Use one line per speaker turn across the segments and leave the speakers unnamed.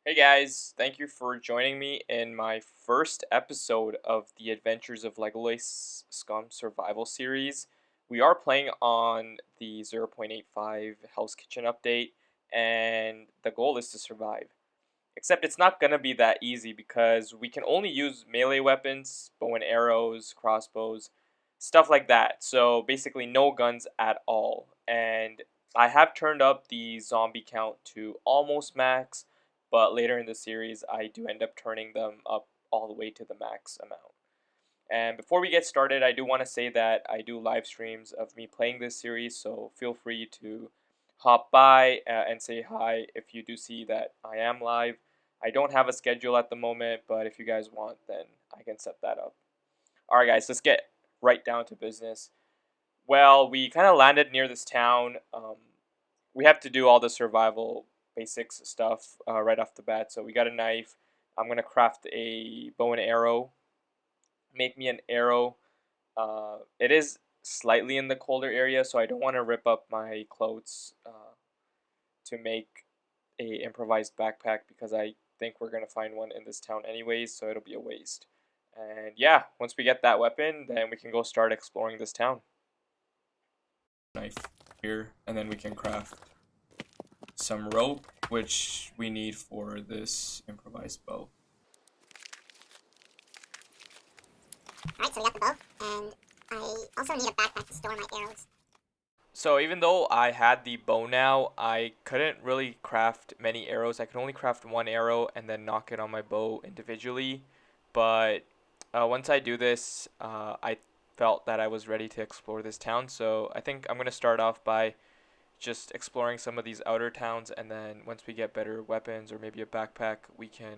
Hey guys, thank you for joining me in my first episode of the Adventures of Legolas Scum Survival series. We are playing on the 0.85 Hell's Kitchen update, and the goal is to survive. Except it's not gonna be that easy because we can only use melee weapons, bow and arrows, crossbows, stuff like that. So basically, no guns at all. And I have turned up the zombie count to almost max, but later in the series, I do end up turning them up all the way to the max amount. And before we get started, I do want to say that I do live streams of me playing this series, so feel free to hop by and say hi if you do see that I am live. I don't have a schedule at the moment, but if you guys want, then I can set that up. Alright, guys, let's get right down to business. Well, we kind of landed near this town. We have to do all the survival basics stuff right off the bat. So we got a knife. I'm going to craft a bow and arrow. Make me an arrow. It is slightly in the colder area, so I don't want to rip up my clothes to make a improvised backpack because I think we're gonna find one in this town anyways, so it'll be a waste. And yeah, once we get that weapon, then we can go start exploring this town. Knife here, and then we can craft some rope, which we need for this improvised bow.
Alright, so we got the bow, and I also need a backpack to store my arrows.
So even though I had the bow now, I couldn't really craft many arrows. I could only craft one arrow and then knock it on my bow individually. But once I do this, I felt that I was ready to explore this town. So I think I'm going to start off by just exploring some of these outer towns. And then once we get better weapons or maybe a backpack, we can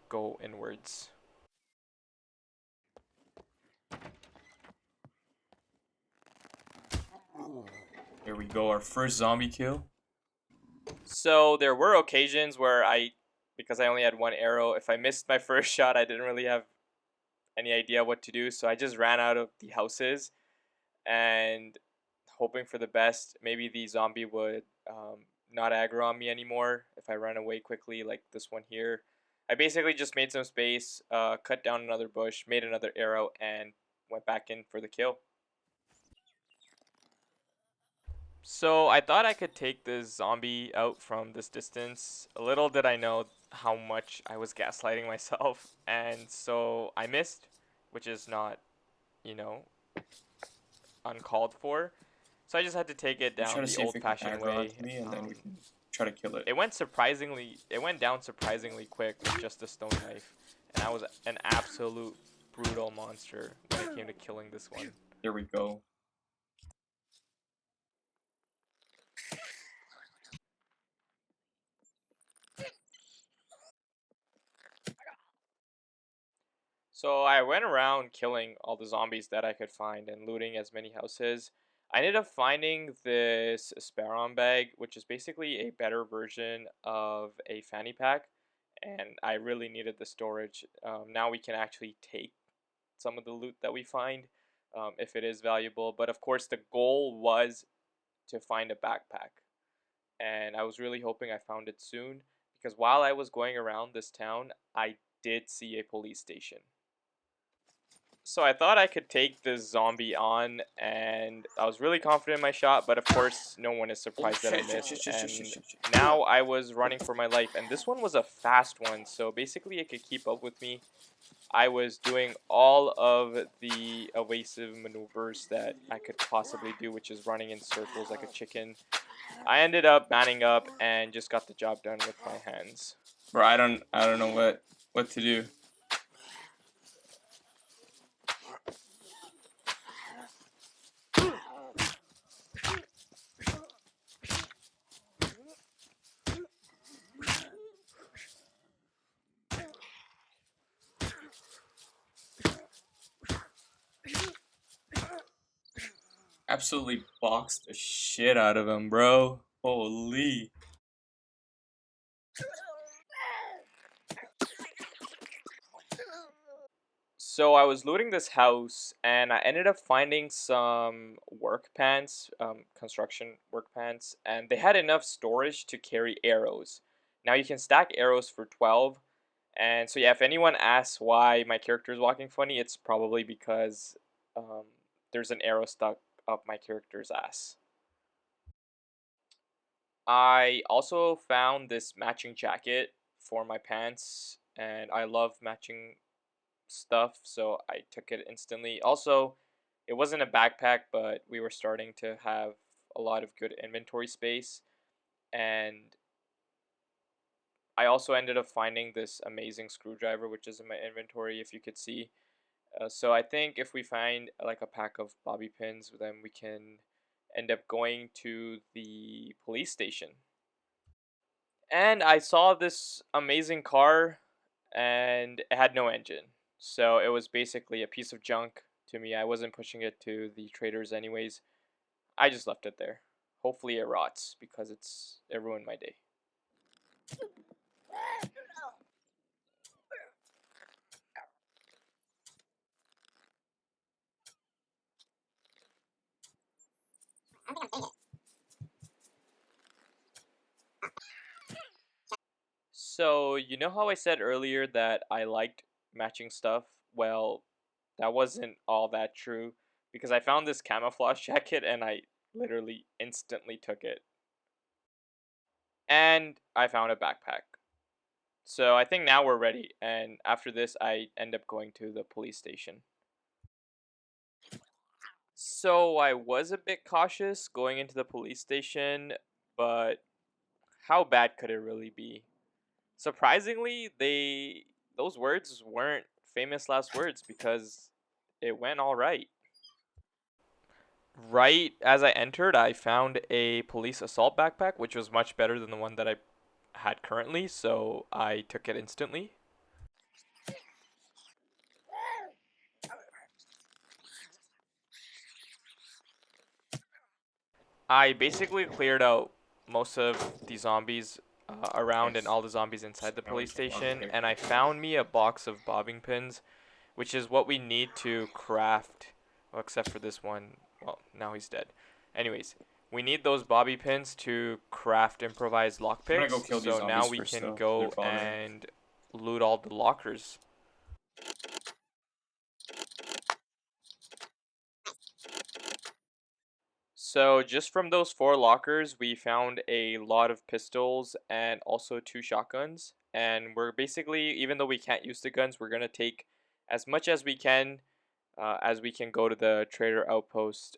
go inwards. Here we go, our first zombie kill. So there were occasions where because I only had one arrow, if I missed my first shot, I didn't really have any idea what to do. So I just ran out of the houses and hoping for the best. Maybe the zombie would not aggro on me anymore if I ran away quickly, like this one here. I basically just made some space, cut down another bush, made another arrow, and went back in for the kill. So I thought I could take this zombie out from this distance. Little did I know how much I was gaslighting myself, and so I missed, which is not, you know, uncalled for. So I just had to take it
Try
down
to
the
see if it can
old-fashioned
aggro
way.
onto me, and then we can try to kill it.
It went down surprisingly quick with just a stone knife, and I was an absolute brutal monster when it came to killing this one.
There we go.
So I went around killing all the zombies that I could find and looting as many houses. I ended up finding this Sparrow bag, which is basically a better version of a fanny pack, and I really needed the storage. Now we can actually take some of the loot that we find if it is valuable, but of course the goal was to find a backpack, and I was really hoping I found it soon because while I was going around this town, I did see a police station. So I thought I could take this zombie on, and I was really confident in my shot, but of course no one is surprised that I missed, and now I was running for my life, and this one was a fast one, so basically it could keep up with me. I was doing all of the evasive maneuvers that I could possibly do, which is running in circles like a chicken. I ended up manning up and just got the job done with my hands.
Bro, I don't know what to do. Absolutely boxed the shit out of him, bro. Holy.
So I was looting this house and I ended up finding some work pants, construction work pants, and they had enough storage to carry arrows. Now you can stack arrows for 12. And so yeah, if anyone asks why my character is walking funny, it's probably because um, there's an arrow stuck up my character's ass. I also found this matching jacket for my pants, and I love matching stuff, so I took it instantly. Also, it wasn't a backpack, but we were starting to have a lot of good inventory space, and I also ended up finding this amazing screwdriver, which is in my inventory, if you could see. So I think if we find like a pack of bobby pins, then we can end up going to the police station. And I saw this amazing car and it had no engine. So it was basically a piece of junk to me. I wasn't pushing it to the traders anyways. I just left it there. Hopefully it rots because it ruined my day.
I don't think I'm getting it.
So, you know how I said earlier that I liked matching stuff? Well, that wasn't all that true because I found this camouflage jacket and I literally instantly took it. And I found a backpack. So I think now we're ready. And after this, I end up going to the police station. So I was a bit cautious going into the police station, but how bad could it really be? Surprisingly, those words weren't famous last words because it went all right. Right as I entered, I found a police assault backpack, which was much better than the one that I had currently, so I took it instantly. I basically cleared out most of the zombies around and
Nice.
all the zombies inside the
Now we
police
can log
station,
in.
and I found me a box of bobbing pins, which is what we need to craft. Well, except for this one. Well, now he's dead. Anyways, we need those bobby pins to craft improvised
I'm gonna go
lockpicks.
kill these
So now
zombies
we
first
can
though. They're
go
bothering me.
and loot all the lockers. So just from those four lockers, we found a lot of pistols and also two shotguns. And we're basically, even though we can't use the guns, we're gonna take as much as we can go to the trader outpost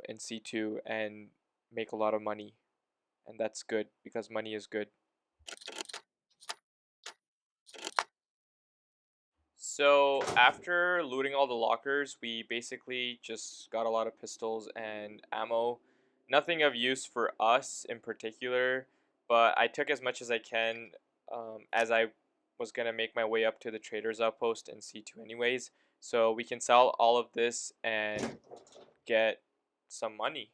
in C2 and make a lot of money. And that's good because money is good. So after looting all the lockers, we basically just got a lot of pistols and ammo. Nothing of use for us in particular, but I took as much as I can as I was gonna make my way up to the trader's outpost in C2 anyways. So we can sell all of this and get some money.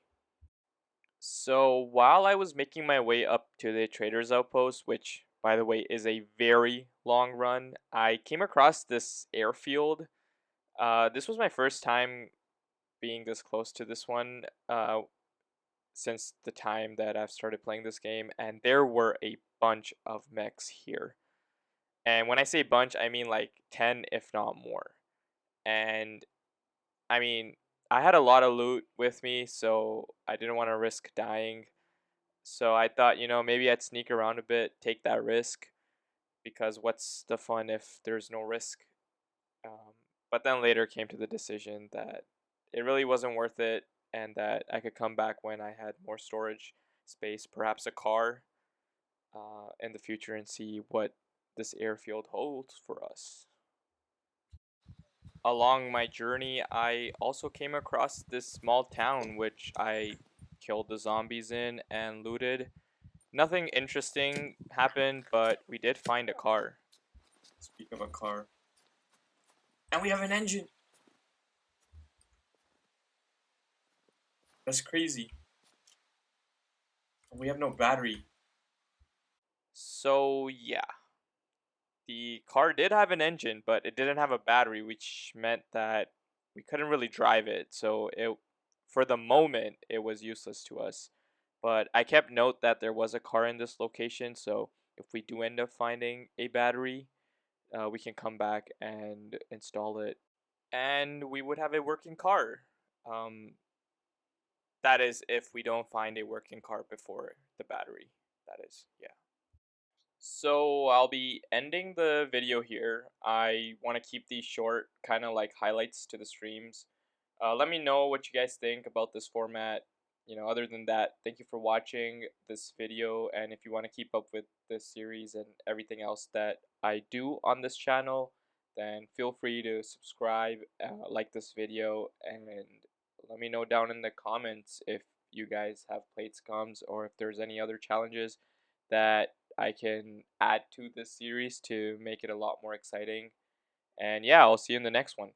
So while I was making my way up to the trader's outpost, which by the way is a very long run, I came across this airfield. This was my first time being this close to this one since the time that I've started playing this game, and there were a bunch of mechs here. And when I say bunch, I mean like 10, if not more. And I mean, I had a lot of loot with me, so I didn't want to risk dying. So I thought, maybe I'd sneak around a bit, take that risk, because what's the fun if there's no risk? Um, but then later came to the decision that it really wasn't worth it and that I could come back when I had more storage space, perhaps a car in the future, and see what this airfield holds for us. Along my journey, I also came across this small town which I killed the zombies in and looted. Nothing interesting happened, but we did find a car.
Speak of a car. And we have an engine! That's crazy. We have no battery.
So, yeah, the car did have an engine, but it didn't have a battery, which meant that we couldn't really drive it. So, for the moment, it was useless to us. But I kept note that there was a car in this location, so if we do end up finding a battery, we can come back and install it, and we would have a working car. Um, that is, if we don't find a working car before the battery. That is, yeah. So I'll be ending the video here. I want to keep these short, kind of like highlights to the streams. Let me know what you guys think about this format. Other than that, thank you for watching this video. And if you want to keep up with this series and everything else that I do on this channel, then feel free to subscribe, like this video, and let me know down in the comments if you guys have played Scums or if there's any other challenges that I can add to this series to make it a lot more exciting. And yeah, I'll see you in the next one.